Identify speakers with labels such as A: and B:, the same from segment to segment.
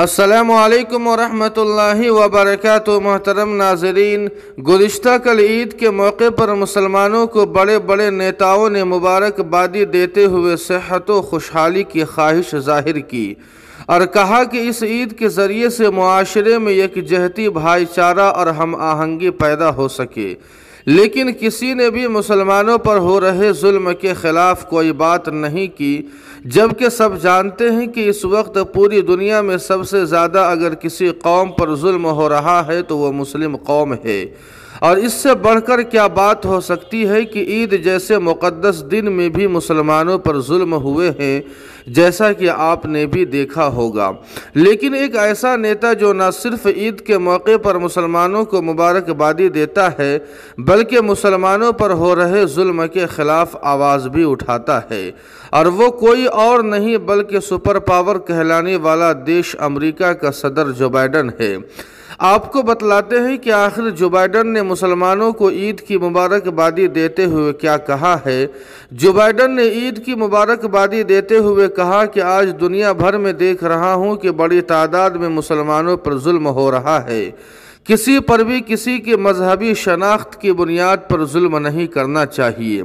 A: السلام علیکم ورحمۃ اللہ وبرکاتہ۔ محترم ناظرین، گزشتہ کل عید کے موقع پر مسلمانوں کو بڑے بڑے نیتاؤں نے مبارکبادی دیتے ہوئے صحت و خوشحالی کی خواہش ظاہر کی اور کہا کہ اس عید کے ذریعے سے معاشرے میں یکجہتی، بھائی چارہ اور ہم آہنگی پیدا ہو سکے، لیکن کسی نے بھی مسلمانوں پر ہو رہے ظلم کے خلاف کوئی بات نہیں کی، جبکہ سب جانتے ہیں کہ اس وقت پوری دنیا میں سب سے زیادہ اگر کسی قوم پر ظلم ہو رہا ہے تو وہ مسلم قوم ہے۔ اور اس سے بڑھ کر کیا بات ہو سکتی ہے کہ عید جیسے مقدس دن میں بھی مسلمانوں پر ظلم ہوئے ہیں، جیسا کہ آپ نے بھی دیکھا ہوگا۔ لیکن ایک ایسا نیتا جو نہ صرف عید کے موقع پر مسلمانوں کو مبارکبادی دیتا ہے بلکہ مسلمانوں پر ہو رہے ظلم کے خلاف آواز بھی اٹھاتا ہے، اور وہ کوئی اور نہیں بلکہ سپر پاور کہلانے والا دیش امریکہ کا صدر جو بائیڈن ہے۔ آپ کو بتلاتے ہیں کہ آخر جو بائیڈن نے مسلمانوں کو عید کی مبارکبادی دیتے ہوئے کیا کہا ہے۔ جو بائیڈن نے عید کی مبارکبادی دیتے ہوئے کہا کہ آج دنیا بھر میں دیکھ رہا ہوں کہ بڑی تعداد میں مسلمانوں پر ظلم ہو رہا ہے۔ کسی پر بھی کسی کی مذہبی شناخت کی بنیاد پر ظلم نہیں کرنا چاہیے۔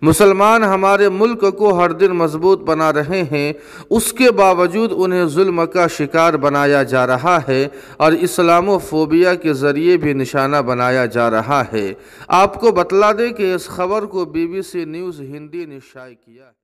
A: مسلمان ہمارے ملک کو ہر دن مضبوط بنا رہے ہیں، اس کے باوجود انہیں ظلم کا شکار بنایا جا رہا ہے اور اسلامو فوبیا کے ذریعے بھی نشانہ بنایا جا رہا ہے۔ آپ کو بتلا دیں کہ اس خبر کو BBC نیوز ہندی نے شائع کیا ہے۔